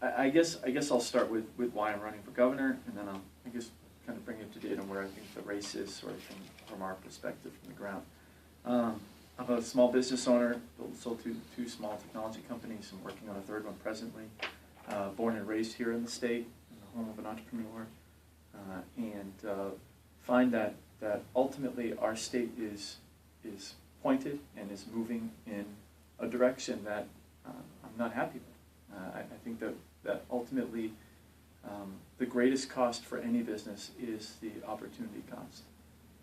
I guess I'll start with why I'm running for governor, and then I'll, I guess, kind of bring you up to date on where I think the race is, sort of from our perspective from the ground. I'm a small business owner, sold two small technology companies. I'm working on a third one presently. Born and raised here in the state, in the home of an entrepreneur, and find that ultimately our state is pointed and is moving in a direction that I'm not happy with. I think that ultimately the greatest cost for any business is the opportunity cost.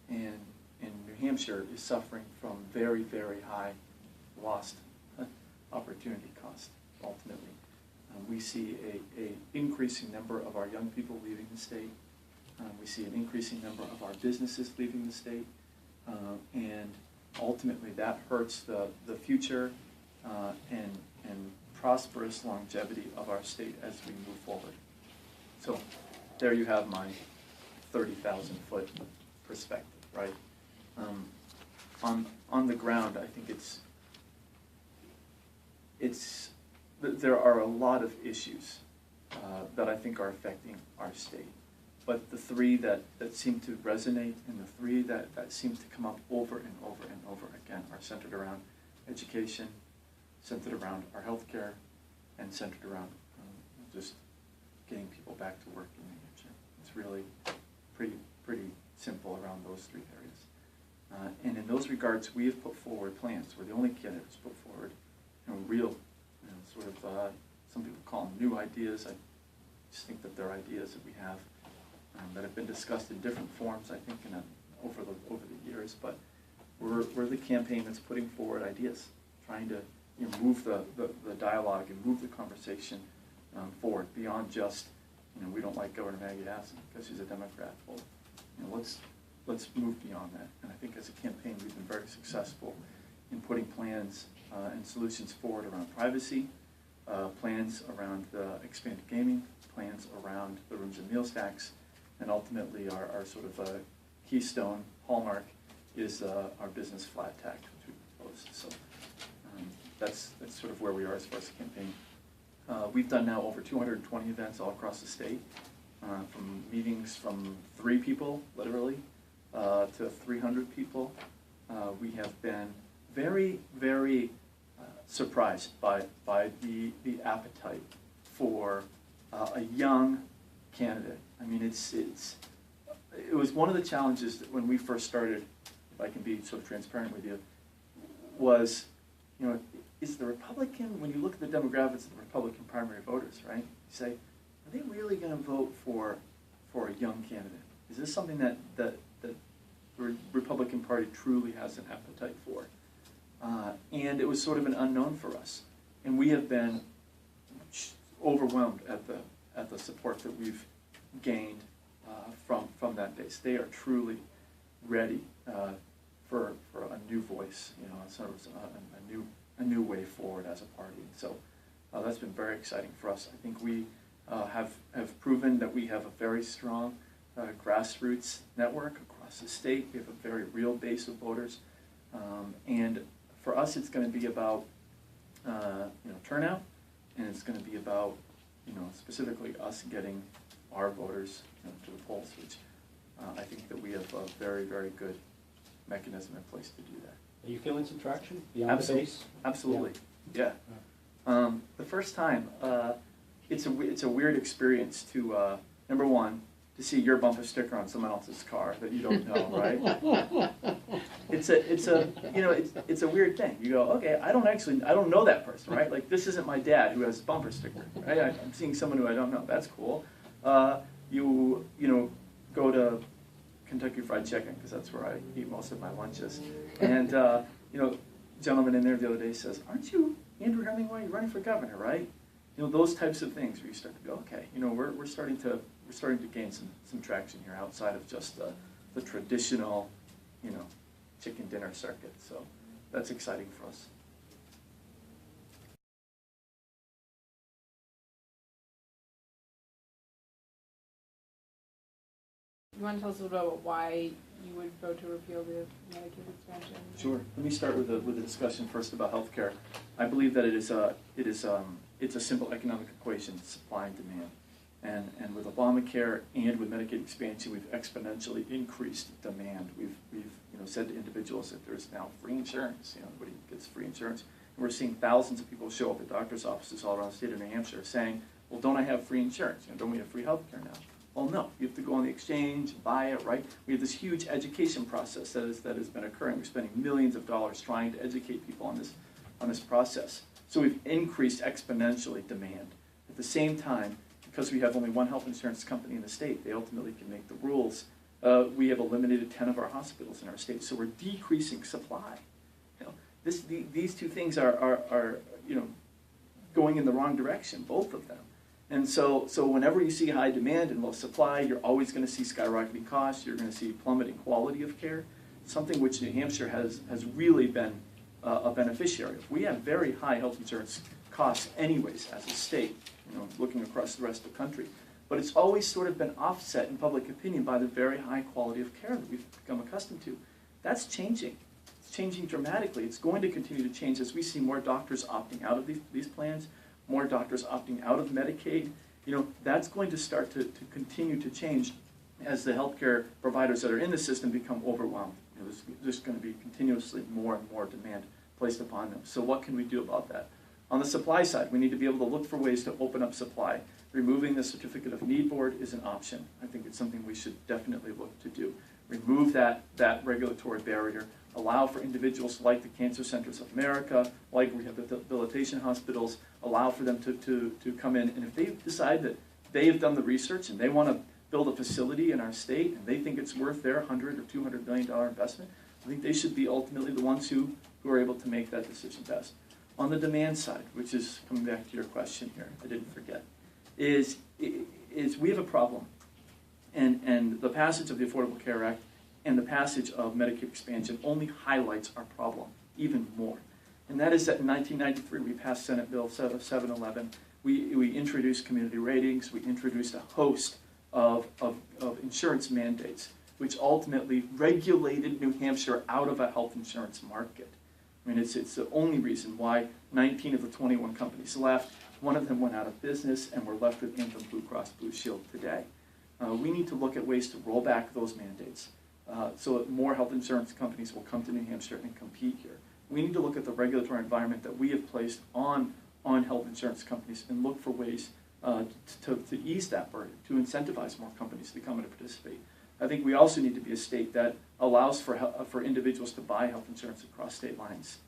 And New Hampshire is suffering from very, very high lost opportunity cost, ultimately. We see a increasing number of our young people leaving the state. We see an increasing number of our businesses leaving the state. And ultimately that hurts the future and prosperous longevity of our state as we move forward. So there you have my 30,000-foot perspective, right? On the ground, I think there are a lot of issues that I think are affecting our state. But the three that seem to resonate and the three that seem to come up over and over and over again are centered around education, centered around our healthcare, and centered around just getting people back to work in New Hampshire. It's really pretty simple around those three areas. And in those regards, we have put forward plans. We're the only candidates put forward real, sort of, some people call them new ideas. I just think that they're ideas that we have that have been discussed in different forms, I think, over the years. But we're the campaign that's putting forward ideas, trying to move the dialogue and move the conversation forward beyond just, we don't like Governor Maggie Hassan because she's a Democrat. Well, let's move beyond that. And I think as a campaign, we've been very successful in putting plans and solutions forward around privacy, plans around expanded gaming, plans around the rooms and meals tax, and ultimately our sort of keystone hallmark is our business flat tax, which we proposed. So that's sort of where we are as far as the campaign. We've done now over 220 events all across the state, from meetings from 3 people, literally, to 300 people. We have been very, very surprised by the appetite for a young candidate. I mean, it was one of the challenges that when we first started, if I can be sort of transparent with you, was, is the Republican, when you look at the demographics of the Republican primary voters, right, you say, are they really going to vote for a young candidate? Is this something that the Republican Party truly has an appetite for? And it was sort of an unknown for us. And we have been overwhelmed at the support that we've gained from that base. They are truly ready for a new voice, sort of a new way forward as a party. So that's been very exciting for us. I think we have proven that we have a very strong grassroots network across the state. We have a very real base of voters, and for us, it's going to be about turnout, and it's going to be about specifically us getting our voters to the polls, which I think that we have a very, very good mechanism in place to do that. Are you feeling some traction beyond the base? Absolutely, yeah. The first time, it's a weird experience to number one, to see your bumper sticker on someone else's car that you don't know, right? It's a weird thing. You go, okay, I don't know that person, right? Like, this isn't my dad who has a bumper sticker, right? I'm seeing someone who I don't know. That's cool. You go to Kentucky Fried Chicken, because that's where I eat most of my lunches. And gentleman in there the other day says, "Aren't you Andrew Hemingway? You're running for governor, right?" Those types of things where you start to go, okay, we're starting to gain some traction here outside of just the traditional, chicken dinner circuit. So that's exciting for us. You want to tell us a little bit about why you would vote to repeal the Medicaid expansion? Sure. Let me start with a discussion first about healthcare. I believe that it's a simple economic equation, supply and demand. And with Obamacare and with Medicaid expansion, we've exponentially increased demand. We've said to individuals that there's now free insurance. Everybody gets free insurance. And we're seeing thousands of people show up at doctor's offices all around the state of New Hampshire saying, well, don't I have free insurance? Don't we have free healthcare now? Well, no. You have to go on the exchange, buy it, right? We have this huge education process that has been occurring. We're spending millions of dollars trying to educate people on this process. So we've increased exponentially demand. At the same time, because we have only one health insurance company in the state, they ultimately can make the rules. We have eliminated 10 of our hospitals in our state, so we're decreasing supply. These two things are going in the wrong direction, both of them. And so whenever you see high demand and low supply, you're always going to see skyrocketing costs. You're going to see plummeting quality of care, something which New Hampshire has really been a beneficiary of. We have very high health insurance costs anyways as a state, looking across the rest of the country. But it's always sort of been offset in public opinion by the very high quality of care that we've become accustomed to. That's changing. It's changing dramatically. It's going to continue to change as we see more doctors opting out of these plans, more doctors opting out of Medicaid. That's going to start to continue to change as the healthcare providers that are in the system become overwhelmed. There's going to be continuously more and more demand placed upon them. So what can we do about that? On the supply side, we need to be able to look for ways to open up supply. Removing the Certificate of Need Board is an option. I think it's something we should definitely look to do. Remove that regulatory barrier. Allow for individuals like the Cancer Centers of America, like rehabilitation hospitals, allow for them to come in. And if they decide that they have done the research and they want to build a facility in our state and they think it's worth their $100 or $200 million investment, I think they should be ultimately the ones who are able to make that decision best. On the demand side, which is coming back to your question here, I didn't forget, is we have a problem. And the passage of the Affordable Care Act and the passage of Medicaid expansion only highlights our problem even more. And that is that in 1993, we passed Senate Bill 711. We introduced community ratings. We introduced a host of insurance mandates, which ultimately regulated New Hampshire out of a health insurance market. I mean, it's the only reason why 19 of the 21 companies left. One of them went out of business, and we're left with Anthem Blue Cross Blue Shield today. We need to look at ways to roll back those mandates so that more health insurance companies will come to New Hampshire and compete here. We need to look at the regulatory environment that we have placed on health insurance companies and look for ways to ease that burden, to incentivize more companies to come and participate. I think we also need to be a state that allows for individuals to buy health insurance across state lines.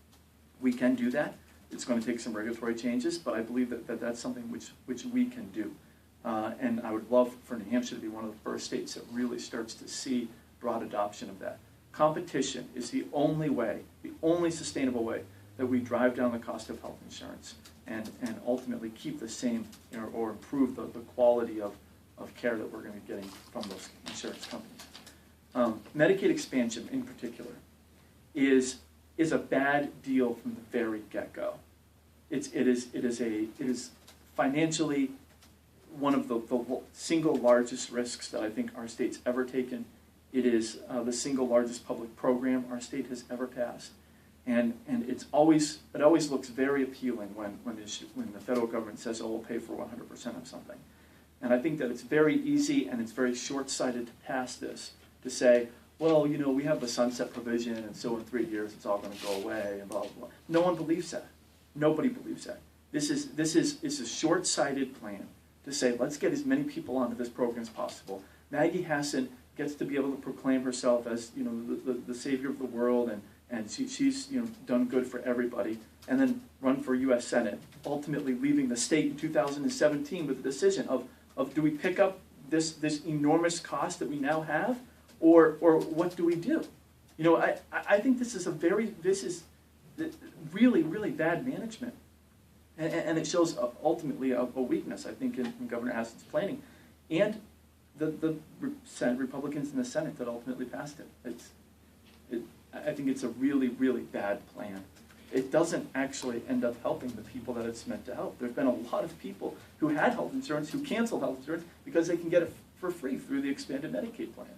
We can do that. It's going to take some regulatory changes, but I believe that that's something which we can do. And I would love for New Hampshire to be one of the first states that really starts to see broad adoption of that. Competition is the only way, the only sustainable way that we drive down the cost of health insurance and ultimately keep the same or improve the quality of care that we're going to be getting from those insurance companies. Medicaid expansion in particular is a bad deal from the very get-go. It is financially one of the single largest risks that I think our state's ever taken. It is the single largest public program our state has ever passed, and it always looks very appealing when the federal government says, "Oh, we'll pay for 100% of something." And I think that it's very easy and it's very short-sighted to pass this, to say, well, we have the sunset provision, and so in 3 years it's all going to go away, and blah, blah, blah. No one believes that. Nobody believes that. This is a short-sighted plan to say, let's get as many people onto this program as possible. Maggie Hassan gets to be able to proclaim herself as the savior of the world, and she's done good for everybody, and then run for U.S. Senate, ultimately leaving the state in 2017 with the decision of do we pick up this enormous cost that we now have, or what do we do? I think this is really, really bad management. And it shows ultimately a weakness, I think, in Governor Hassan's planning. And the Senate Republicans in the Senate that ultimately passed it. I think it's a really, really bad plan. It doesn't actually end up helping the people that it's meant to help. There's been a lot of people who had health insurance who canceled health insurance because they can get it for free through the expanded Medicaid plan.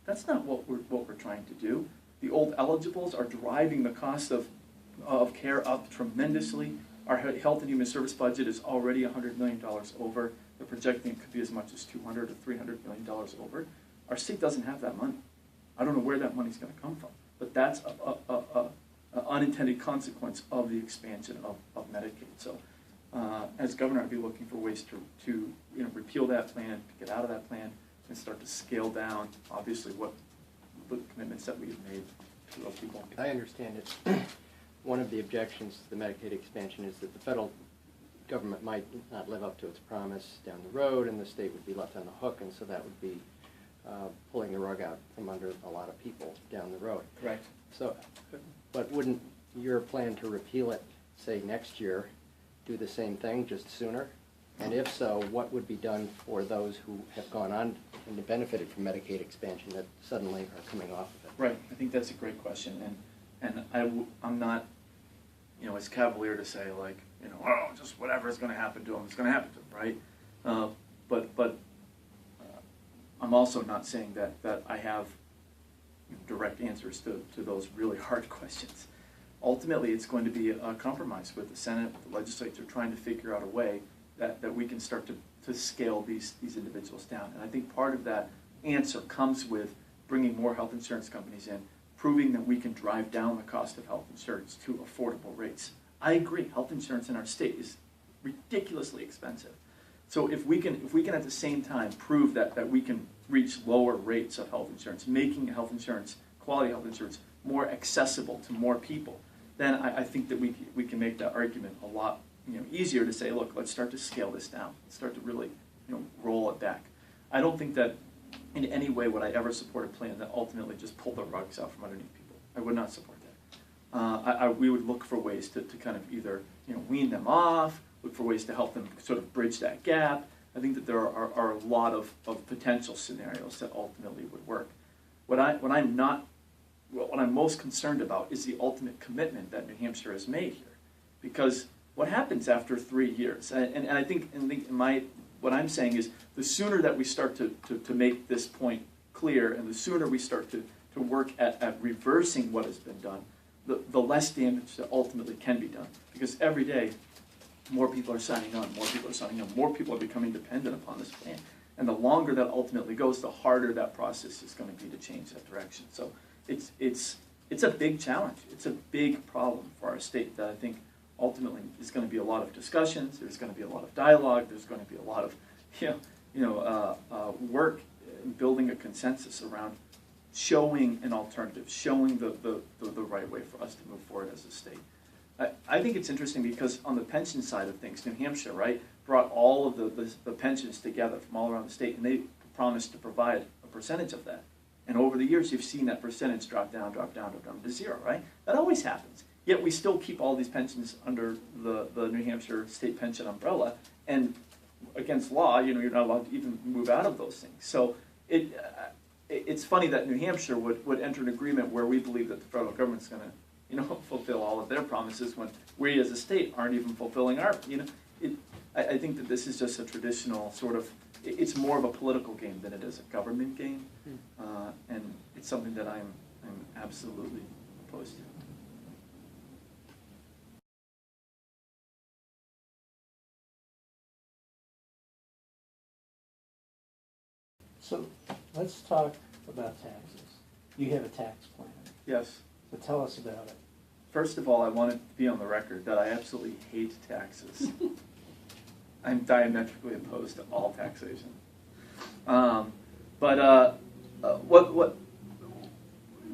That's not what we're trying to do. The old eligibles are driving the cost of care up tremendously. Our health and human service budget is already $100 million over. They're projecting it could be as much as $200 or $300 million over. Our state doesn't have that money. I don't know where that money's going to come from, but that's an unintended consequence of the expansion of Medicaid. So, as governor, I'd be looking for ways to repeal that plan, to get out of that plan, and start to scale down, obviously, what the commitments that we have made to those people. I understand it. One of the objections to the Medicaid expansion is that the federal government might not live up to its promise down the road, and the state would be left on the hook, and so that would be pulling the rug out from under a lot of people down the road. Correct. So, but wouldn't your plan to repeal it, say next year, do the same thing, just sooner? And if so, what would be done for those who have gone on and benefited from Medicaid expansion that suddenly are coming off of it? Right. I think that's a great question, and I'm not, as cavalier to say like, oh, just whatever is going to happen to them, it's going to happen to them, right? But I'm also not saying that I have direct answers to those really hard questions. Ultimately, it's going to be a compromise with the Senate, with the legislature, trying to figure out a way that we can start to scale these individuals down. And I think part of that answer comes with bringing more health insurance companies in, proving that we can drive down the cost of health insurance to affordable rates. I agree, health insurance in our state is ridiculously expensive. So if we can at the same time prove that we can reach lower rates of health insurance, making health insurance, quality health insurance, more accessible to more people, then I think that we can make that argument a lot easier to say, look, let's start to scale this down, let's start to really roll it back. I don't think that in any way would I ever support a plan that ultimately just pulled the rugs out from underneath people. I would not support that. We would look for ways to kind of either wean them off, look for ways to help them sort of bridge that gap. I think that there are a lot of potential scenarios that ultimately would work. What I'm most concerned about is the ultimate commitment that New Hampshire has made here, because what happens after 3 years? And I think what I'm saying is the sooner that we start to make this point clear, and the sooner we start to work at reversing what has been done, the less damage that ultimately can be done. Because every day, more people are signing on, more people are becoming dependent upon this plan. And the longer that ultimately goes, the harder that process is going to be to change that direction. So it's a big challenge. It's a big problem for our state that I think ultimately is going to be a lot of discussions, there's going to be a lot of dialogue, there's going to be a lot of work in building a consensus around showing an alternative, showing the right way for us to move forward as a state. I think it's interesting because on the pension side of things, New Hampshire, right, brought all of the pensions together from all around the state, and they promised to provide a percentage of that. And over the years, you've seen that percentage drop down to zero, right? That always happens. Yet we still keep all these pensions under the New Hampshire state pension umbrella, and against law, you're not allowed to even move out of those things. So it's funny that New Hampshire would enter an agreement where we believe that the federal government's going to fulfill all of their promises when we as a state aren't even fulfilling our. I think that this is just a traditional sort of. It's more of a political game than it is a government game, and it's something that I'm absolutely opposed to. So let's talk about taxes. You have a tax plan. Yes. So tell us about it. First of all, I want it to be on the record that I absolutely hate taxes. I'm diametrically opposed to all taxation.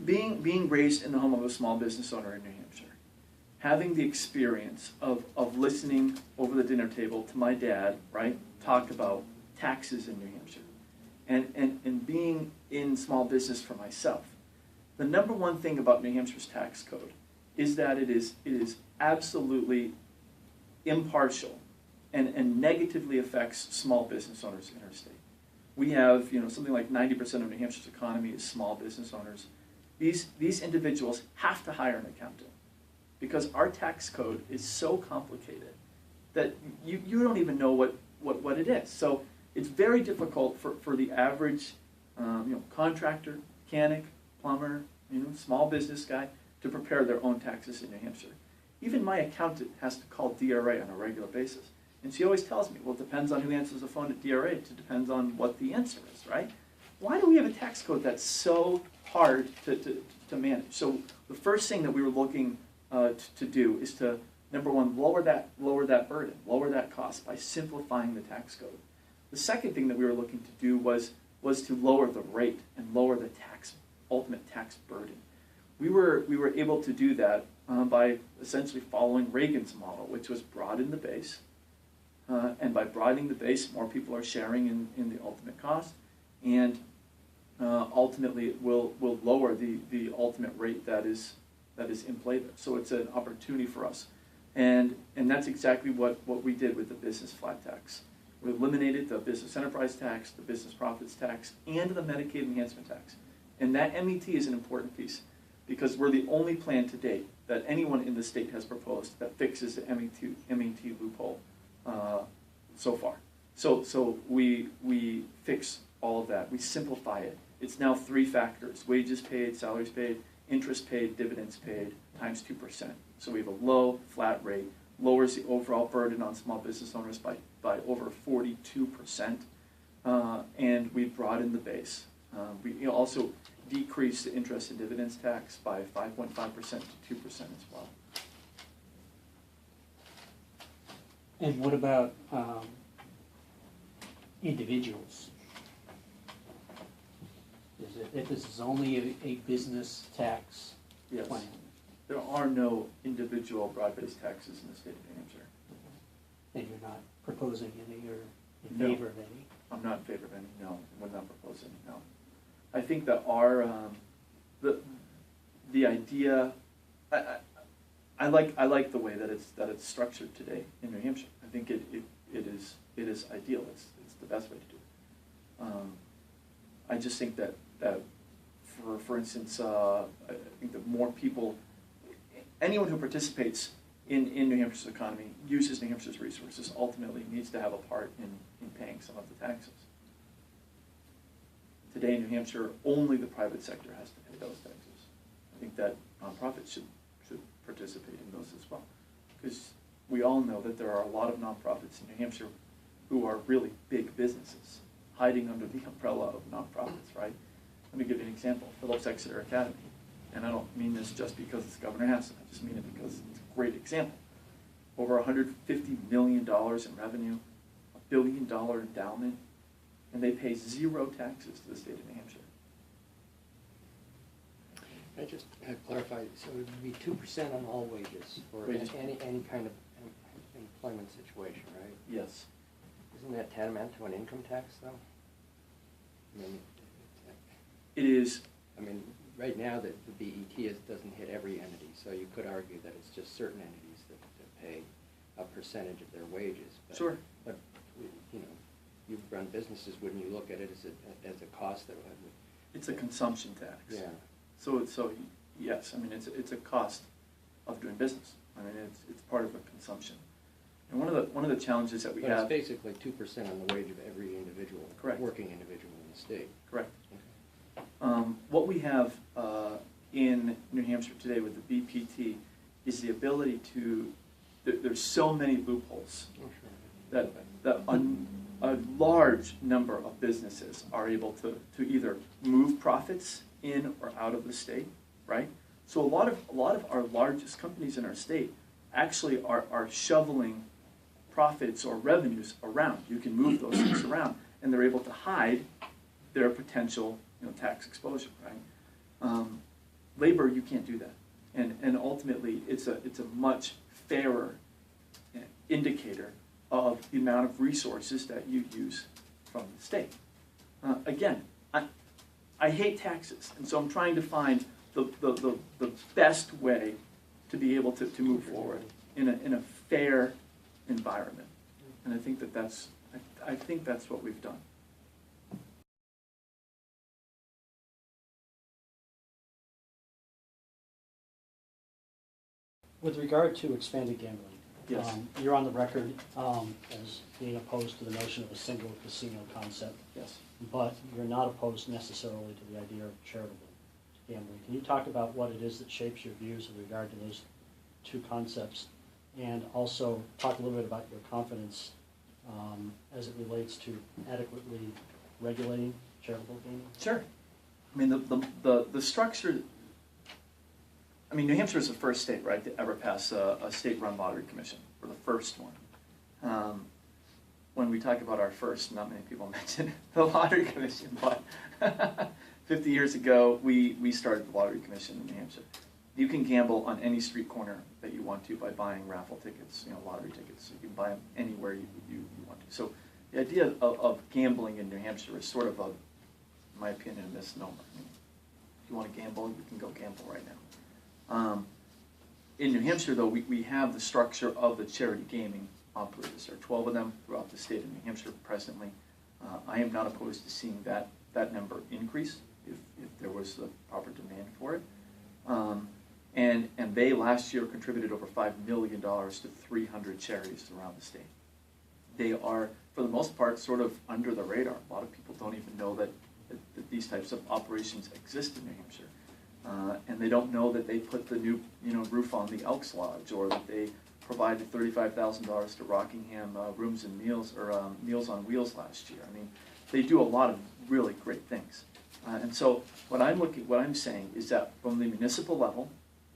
Being raised in the home of a small business owner in New Hampshire, having the experience of listening over the dinner table to my dad, right, talk about taxes in New Hampshire, and being in small business for myself, the number one thing about New Hampshire's tax code is that it is absolutely impartial and negatively affects small business owners in our state. We have something like 90% of New Hampshire's economy is small business owners. These individuals have to hire an accountant because our tax code is so complicated that you don't even know what it is. So it's very difficult for the average contractor, mechanic, plumber, small business guy, to prepare their own taxes in New Hampshire. Even my accountant has to call DRA on a regular basis. And she always tells me, well, it depends on who answers the phone at DRA. It depends on what the answer is, right? Why do we have a tax code that's so hard to manage? So the first thing that we were looking to do is to, number one, lower that burden, lower that cost by simplifying the tax code. The second thing that we were looking to do was to lower the rate and lower the ultimate tax burden. We were able to do that by essentially following Reagan's model, which was broaden the base. And by broadening the base, more people are sharing in the ultimate cost, and ultimately it will lower the ultimate rate that is in play there. So it's an opportunity for us, and that's exactly what we did with the business flat tax. We eliminated the business enterprise tax, the business profits tax, and the Medicaid enhancement tax. And that MET is an important piece, because we're the only plan to date that anyone in the state has proposed that fixes the MET loophole so far. So we fix all of that. We simplify it. It's now 3 factors: wages paid, salaries paid, interest paid, dividends paid, times 2%. So we have a low, flat rate, lowers the overall burden on small business owners by over 42%, and we broaden the base. We also decrease the interest and dividends tax by 5.5% to 2% as well. And what about individuals? If this is only a business tax Yes. plan? There are no individual broad-based taxes in the state of New Hampshire. And you're not proposing any or in No. favor of any? I'm not in favor of any, no. We're not proposing, no. I think that our, the idea, I like the way that it's structured today in New Hampshire. I think it is ideal. It's the best way to do it. I just think that for instance, I think that more people, anyone who participates in New Hampshire's economy, uses New Hampshire's resources, ultimately needs to have a part in paying some of the taxes. Today in New Hampshire, only the private sector has to pay those taxes. I think that nonprofits should participate in those as well, because we all know that there are a lot of nonprofits in New Hampshire who are really big businesses hiding under the umbrella of nonprofits, right? Let me give you an example: Phillips Exeter Academy. And I don't mean this just because it's Governor Hassan. I just mean it because it's a great example. Over $150 million in revenue, $1 billion endowment, and they pay 0 taxes to the state of New Hampshire. Can I just clarify, so it would be 2% on all wages for Wages. any kind of employment situation, right? Yes. Isn't that tantamount to an income tax, though? I mean, It is. I mean, right now the BET doesn't hit every entity, so you could argue that it's just certain entities that pay a percentage of their wages. But, Sure. But you run businesses, wouldn't you look at it as a cost that would? It's a consumption tax. Yeah. So yes, I mean it's a cost of doing business. I mean it's part of a consumption. And one of the challenges that we But have. it's basically 2% on the wage of every individual, Correct. Working individual in the state. Correct. Okay. What we have in New Hampshire today with the BPT is the ability to. There's so many loopholes Oh, sure. that a large number of businesses are able to either move profits in or out of the state, right? So a lot of our largest companies in our state actually are shoveling profits or revenues around. You can move those things around, and they're able to hide their potential tax exposure, right? Labor, you can't do that, and ultimately it's a much fairer indicator of the amount of resources that you use from the state. Again, I hate taxes, and so I'm trying to find the best way to be able to move forward in a fair environment, and I think that's what we've done. With regard to expanded gambling, Yes. You're on the record as being opposed to the notion of a single casino concept. Yes. but you're not opposed necessarily to the idea of charitable gambling. Can you talk about what it is that shapes your views in regard to those two concepts? And also talk a little bit about your confidence as it relates to adequately regulating charitable gaming? Sure. I mean, the structure, I mean, New Hampshire is the first state, right, to ever pass a state-run lottery commission, or the first one. When we talk about our first, not many people mention the lottery commission, but 50 years ago, we started the lottery commission in New Hampshire. You can gamble on any street corner that you want to by buying raffle tickets, lottery tickets. You can buy them anywhere you want to. So the idea of gambling in New Hampshire is sort of, in my opinion, a misnomer. I mean, if you want to gamble, you can go gamble right now. In New Hampshire, though, we have the structure of the charity gaming operators. There are 12 of them throughout the state of New Hampshire presently. I am not opposed to seeing that number increase if there was the proper demand for it. And they last year contributed over $5 million to 300 charities around the state. They are, for the most part, sort of under the radar. A lot of people don't even know that these types of operations exist in New Hampshire. And they don't know that they put the new roof on the Elks Lodge, or that they provided $35,000 to Rockingham Rooms and Meals, or Meals on Wheels last year. I mean, they do a lot of really great things. And so what I'm saying is that from the municipal level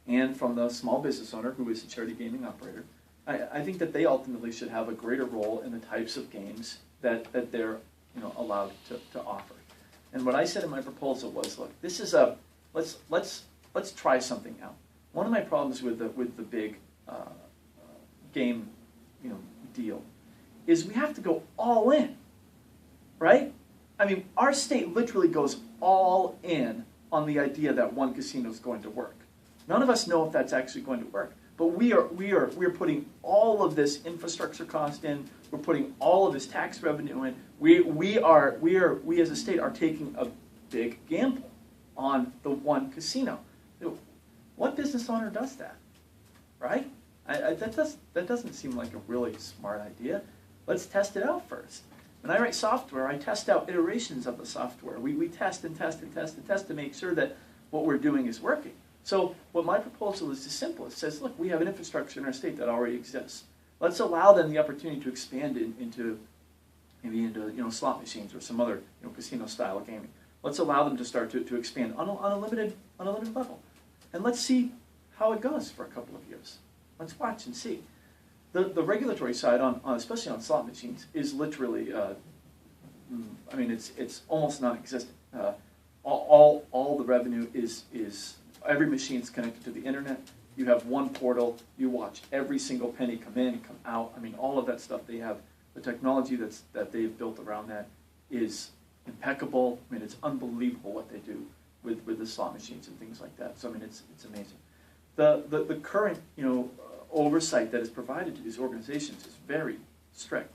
and from the small business owner who is a charity gaming operator, I think that they ultimately should have a greater role in the types of games that they're allowed to offer. And what I said in my proposal was, look, this is let's try something out. One of my problems with the big game deal is we have to go all in, right? I mean, our state literally goes all in on the idea that one casino is going to work. None of us know if that's actually going to work, but we are putting all of this infrastructure cost in. We're putting all of this tax revenue in. We as a state are taking a big gamble on the one casino. What business owner does that, right? That doesn't seem like a really smart idea. Let's test it out first. When I write software, I test out iterations of the software. We test and test and test and test to make sure that what we're doing is working. So what my proposal is simple. It says, look, we have an infrastructure in our state that already exists. Let's allow them the opportunity to expand into slot machines or some other casino-style gaming. Let's allow them to start to expand on a limited level. And let's see how it goes for a couple of years. Let's watch and see. The regulatory side, especially on slot machines, is literally, it's almost non-existent. All the revenue is every machine's connected to the internet. You have one portal. You watch every single penny come in, come out. I mean, all of that stuff they have. The technology that they've built around that is impeccable. I mean, it's unbelievable what they do with the slot machines and things like that. So I mean, it's amazing. The current oversight that is provided to these organizations is very strict.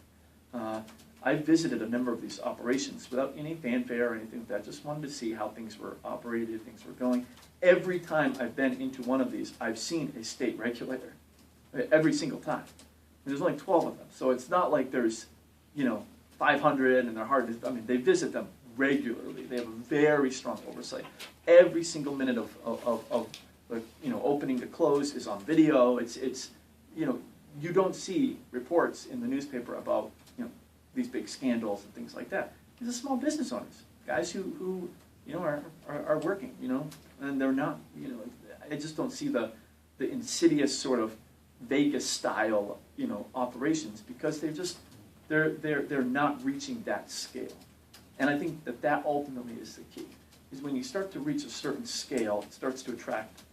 I visited a number of these operations without any fanfare or anything like that. Just wanted to see how things were operated, things were going. Every time I've been into one of these, I've seen a state regulator. Every single time. And there's only 12 of them, so it's not like there's 500 and they're hard to. I mean, they visit them regularly. They have a very strong oversight. Every single minute of opening to close is on video. It's you don't see reports in the newspaper about these big scandals and things like that. These are small business owners, guys who are working, and they're not, I just don't see the insidious sort of Vegas style, operations, because they're not reaching that scale. And I think that ultimately is the key, is when you start to reach a certain scale, it starts to attract,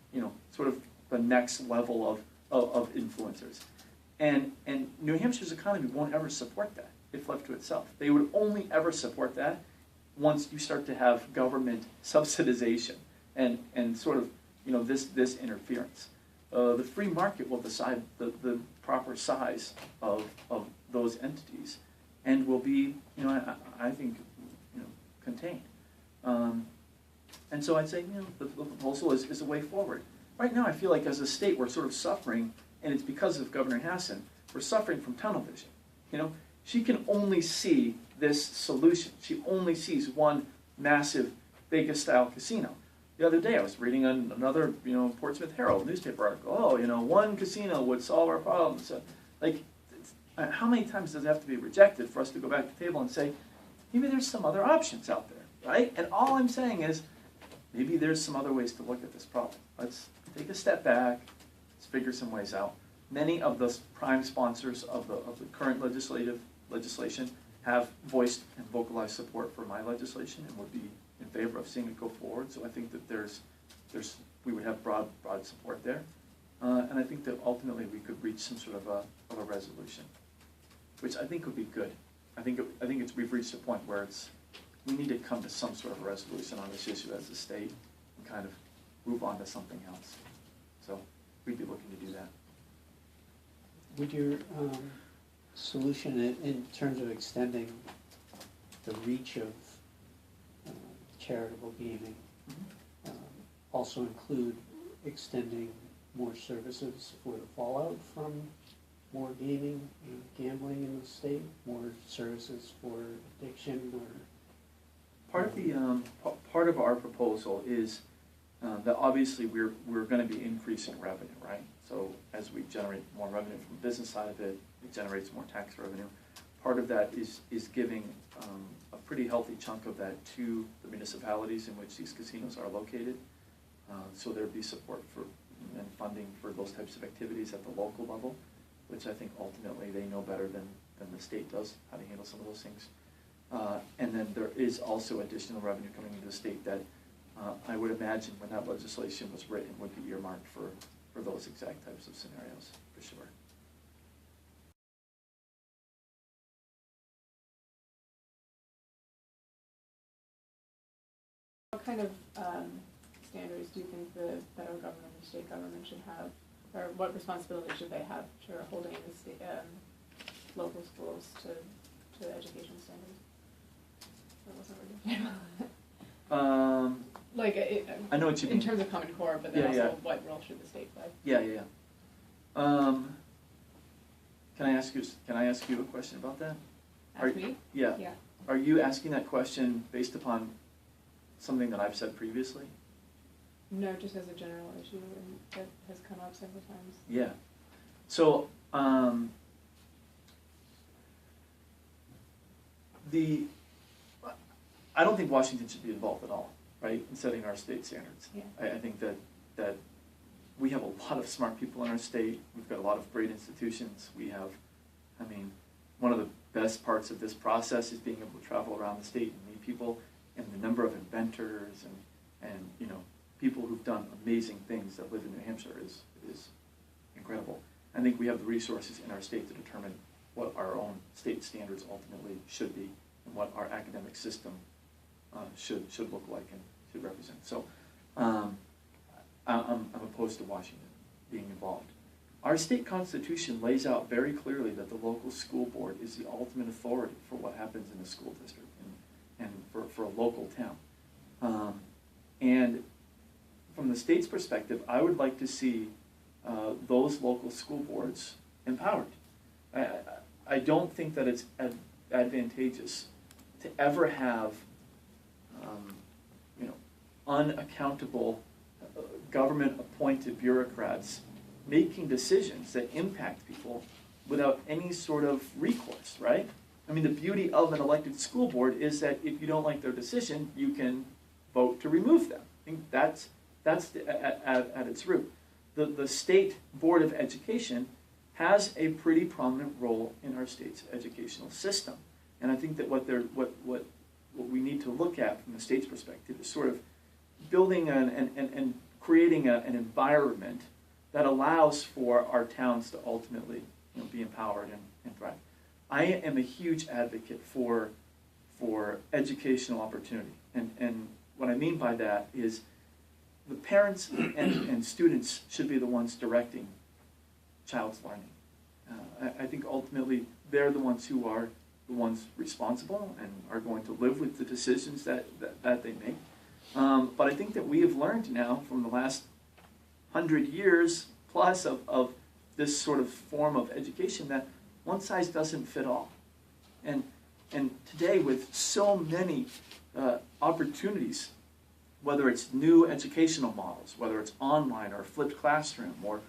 sort of the next level of influencers. And New Hampshire's economy won't ever support that if left to itself. They would only ever support that once you start to have government subsidization and sort of this interference. The free market will decide the proper size of those entities, and will be I think contained. And so I'd say the proposal is a way forward. Right now I feel like as a state we're sort of suffering, and it's because of Governor Hassan, we're suffering from tunnel vision. She can only see this solution. She only sees one massive Vegas-style casino. The other day, I was reading another, Portsmouth Herald newspaper article. Oh, one casino would solve our problems. So, how many times does it have to be rejected for us to go back to the table and say, maybe there's some other options out there, right? And all I'm saying is, maybe there's some other ways to look at this problem. Let's take a step back. Let's figure some ways out. Many of the prime sponsors of the current legislation have voiced and vocalized support for my legislation and would be in favor of seeing it go forward. So I think that we would have broad support there, and I think that ultimately we could reach some sort of a resolution, which I think would be good. I think we've reached a point where we need to come to some sort of a resolution on this issue as a state and kind of move on to something else. So we'd be looking to do that. Would your solution in terms of extending the reach of charitable gaming also include extending more services for the fallout from more gaming and gambling in the state, more services for addiction or? Part of our proposal is that obviously we're going to be increasing revenue, right? So as we generate more revenue from the business side of it, it generates more tax revenue. Part of that is giving a pretty healthy chunk of that to the municipalities in which these casinos are located. So there'd be support for and funding for those types of activities at the local level, which I think ultimately they know better than the state does how to handle some of those things. And then there is also additional revenue coming into the state that I would imagine when that legislation was written would be earmarked for those exact types of scenarios, for sure. What kind of standards do you think the federal government and state government should have, or what responsibility should they have for holding the state, local schools to education standards? That wasn't really I know what you mean. in terms of Common Core, but then also what role should the state play? Yeah. Can I ask you a question about that? Ask me? Yeah. Yeah. Are you asking that question based upon something that I've said previously? No, just as a general issue that has come up several times. Yeah. So I don't think Washington should be involved at all, right, in setting our state standards. Yeah. I think that we have a lot of smart people in our state. We've got a lot of great institutions. We have, one of the best parts of this process is being able to travel around the state and meet people, and the number of inventors and people who've done amazing things that live in New Hampshire is incredible. I think we have the resources in our state to determine what our own state standards ultimately should be and what our academic system should look like and should represent. So I'm opposed to Washington being involved. Our state constitution lays out very clearly that the local school board is the ultimate authority for what happens in the school district and for a local town. And from the state's perspective, I would like to see those local school boards empowered. I don't think that it's advantageous to ever have unaccountable government-appointed bureaucrats making decisions that impact people without any sort of recourse, right? The beauty of an elected school board is that if you don't like their decision, you can vote to remove them. I think that's at its root. The state board of education has a pretty prominent role in our state's educational system, and I think that what we need to look at from the state's perspective is sort of building and creating an environment that allows for our towns to ultimately be empowered and thrive. I am a huge advocate for educational opportunity, and what I mean by that is the parents and students should be the ones directing child's learning. I think ultimately they're the ones who are the ones responsible and are going to live with the decisions that they make. But I think that we have learned now from the last 100 years plus of this sort of form of education that one size doesn't fit all. And And today, with so many opportunities, whether it's new educational models, whether it's online or flipped classroom or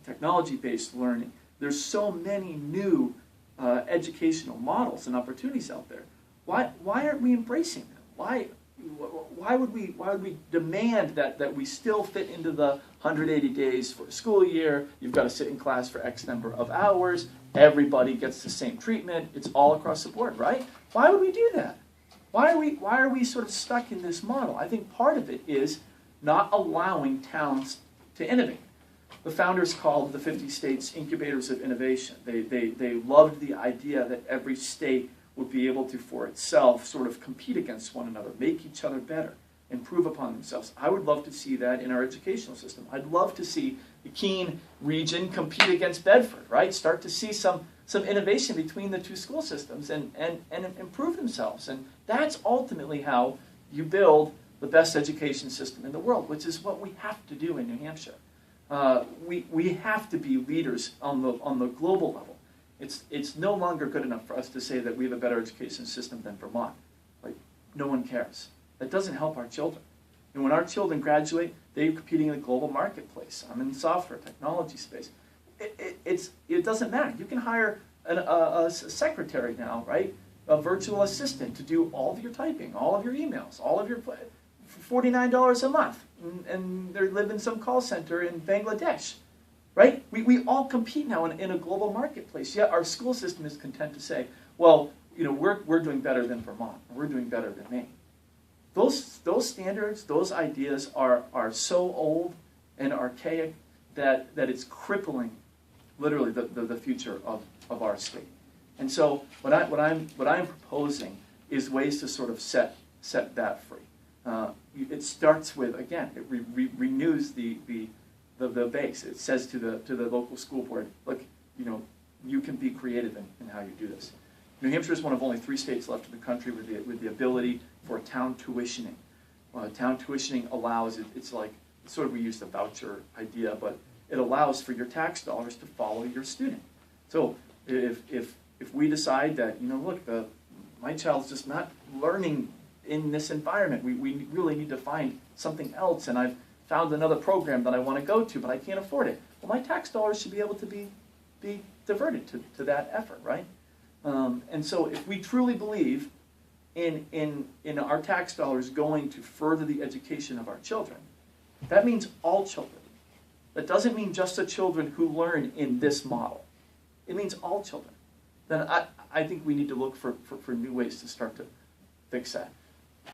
technology-based learning, there's so many new educational models and opportunities out there. Why aren't we embracing them? Why would we demand that we still fit into the 180 days for a school year? You've got to sit in class for X number of hours. Everybody gets the same treatment. It's all across the board, right? Why would we do that? Why are we sort of stuck in this model? I think part of it is not allowing towns to innovate. The founders called the 50 states incubators of innovation. They loved the idea that every state would be able to, for itself, sort of compete against one another, make each other better, improve upon themselves. I would love to see that in our educational system. I'd love to see the Keene region compete against Bedford, right? Start to see some innovation between the two school systems and improve themselves. And that's ultimately how you build the best education system in the world, which is what we have to do in New Hampshire. We have to be leaders on the global level. It's no longer good enough for us to say that we have a better education system than Vermont. Like, no one cares. That doesn't help our children. And when our children graduate, they're competing in the global marketplace. I'm in the software technology space. It doesn't matter. You can hire a secretary now, right? A virtual assistant to do all of your typing, all of your emails, all of your $49 a month, and they live in some call center in Bangladesh, right? We all compete now in a global marketplace. Yet our school system is content to say, well, we're doing better than Vermont. We're doing better than Maine. Those standards, those ideas are so old and archaic that it's crippling, literally, the future of our state. And so what I'm proposing is ways to sort of set that free. It starts with, again, it renews the base. It says to the local school board, look, you can be creative in how you do this. New Hampshire is one of only 3 states left in the country with the ability for town tuitioning. Town tuitioning allows, it's like, sort of we use the voucher idea, but it allows for your tax dollars to follow your student. So if we decide that, look, my child's just not learning in this environment, we really need to find something else, and I've found another program that I want to go to, but I can't afford it. Well, my tax dollars should be able to be diverted to that effort, right? And so if we truly believe in our tax dollars going to further the education of our children, that means all children. That doesn't mean just the children who learn in this model. It means all children. Then I think we need to look for new ways to start to fix that.